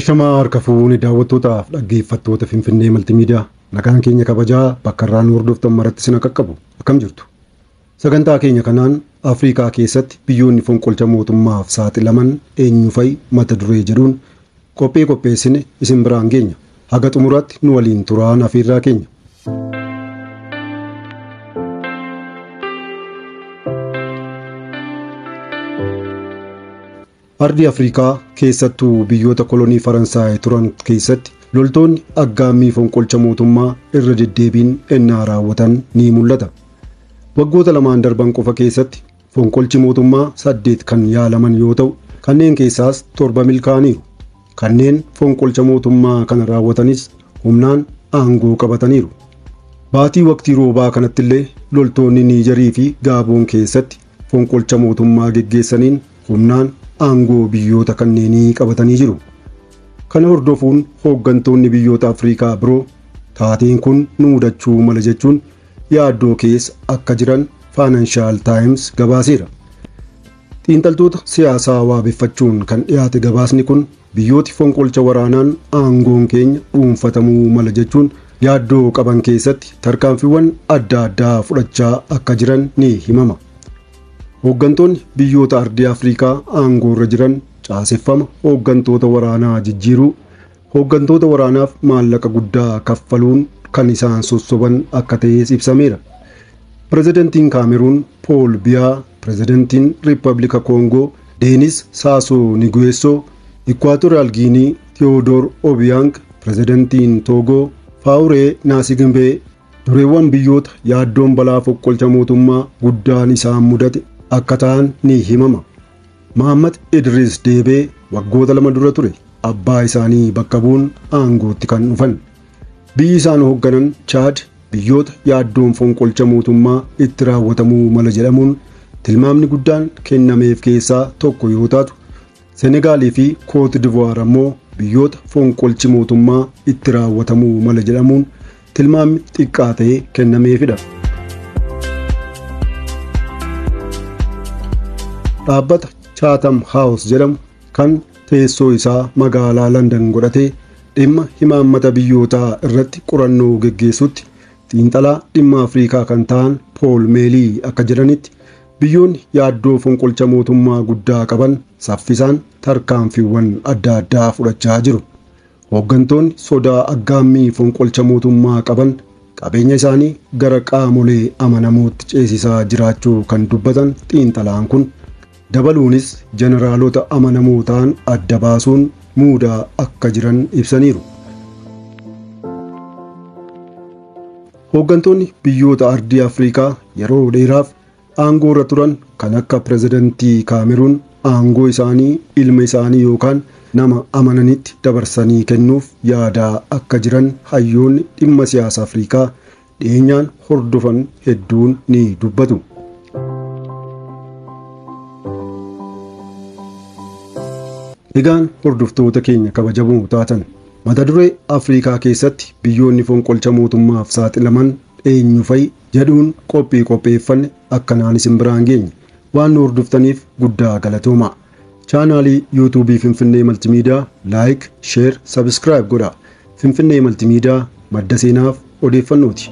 Ashamaa harka fuuni daawwattootaaf dhaggeeffattoota Finfinnee Maltiimiidiyaa nagaan keenya kabajaa bakka irraa nu hordoftan maratti sina qaqqabu akkam jirtu. Sagantaa keenya kanaan Afrikaa keessatti biyyoonni fonqolcha mootummaaf saaxilaman eenyu fa'i mata duree jedhuun qopheessine isin biraan geenya. Haga xumuraatti nu waliin turaan afeerraa keenya. Ardi Afrikaa keessattuu biyyoota kolonii Faransaay turan keessatti loltoonni aggaammii fonqolcha mootummaa irra deddeebiin ennaa raawwatan ni mul'ata. Waggoota lamaan darban qofa keessatti fonqolchi mootummaa 8 kan yaalaman yoo ta'u, kanneen keessaas 7 milkaa'aniiru. Kanneen fonqolcha mootummaa kana raawwatanis humnaan aangoo qabataniiru. Baatii waqtii roobaa kanatti illee loltoonni Niijerii fi Gaaboon keessatti fonqolcha mootummaa geggeessaniin humnaan aangoo biyyoota kanneenii qabatanii jiru. Kana hordofuun hooggantoonni biyyoota Afrikaa biroo taateen kun nu mudachuu mala jechuun yaaddoo keessa akka jiran Financial Times gabaaseera. Xiinxaltoota siyaasaa waabeffachuun kan dhiyaate gabaasni kun biyyooti fonqolcha waraanaan aangoon keenya dhuunfatamuu mala jechuun yaaddoo qaban keessatti tarkaanfiiwwan adda addaa fudhachaa akka jiran ni himama. Hooggantoonni biyyoota ardii Afrikaa aangoo irra jiran caaseffama hooggantoota waraanaa jijjiiruu, hooggantoota waraanaaf maallaqa guddaa kaffaluun kan isaan sossoban akka ta'es ibsameera. Pirezidantiin Kaameruun Pool Biyaa, Pirezidantiin Riippaabilika Koongoo Deenis Saasoo Nguesso, Ikwaatooriyaal Giinii Teodoor Obiang, Pirezidantiin Toogoo Faawuree Naasigimbee dureewwan biyyoota yaaddoon balaa fonqolcha mootummaa guddaan isaan mudate akka ta'an ni himama. Mohammad Idris Deebee waggoota 2 dura ture abbaa isaanii bakka bu'uun aangootti kan dhufan. Biyyi isaan hoogganan Chaad biyyoota yaaddoon fonqolcha mootummaa itti raawwatamuu mala jedhamuun tilmaamni guddaan kennameef keessaa tokko yoo taatu, Senegaalii fi Koot Divuwaar ammoo biyyoota fonqolchi mootummaa itti raawwatamuu mala jedhamuun tilmaamni xiqqaa ta'ee kennameefidha. Dhaabbata Chatham House jedhamu kan teessoo isaa magaalaa London godhatee dhimma himaammata biyyootaa irratti qorannoo geggeessutti xiinxalaa dhimma Afrikaa kan ta'an Pool Meelii akka jedhanitti biyyoonni yaaddoo fonqolcha mootummaa guddaa qaban saffisaan tarkaanfiiwwan adda addaa fudhachaa jiru. Hooggantoonni sodaa aggaammii fonqolcha mootummaa qaban qabeenya isaanii gara qaamolee amanamootti ceesisaa jiraachuu kan dubbatan xiinxalaan kun dabaluunis jeneraalota amanamoo ta'an adda baasuun muudaa akka jiran ibsaniiru. Hooggantoonni biyyoota ardii Afrikaa yeroo dheeraaf aangoo irra turan kan akka Pirezidantii Kaameruun aangoo isaanii ilma isaanii yookaan nama amananitti dabarsanii kennuuf yaadaa akka jiran hayyoonni dhimma siyaasa Afrikaa dhiyeenyaan hordofan hedduun ni dubbatu. Egaan hordoftoota keenya kabajamoo taatan mata duree Afrikaa keessatti biyyoonni fonqolcha mootummaaf saaxilaman eenyu fa'i jedhuun qopheeffanne akkanaan isin biraan geenya. Waan nu hordoftaniif guddaa galatoomaa. Chaanaalii YouTube Finfinnee Maltiimiidiyaa like, share, subscribe godhaa. Finfinnee Maltiimiidiyaa madda seenaaf odeeffannooti.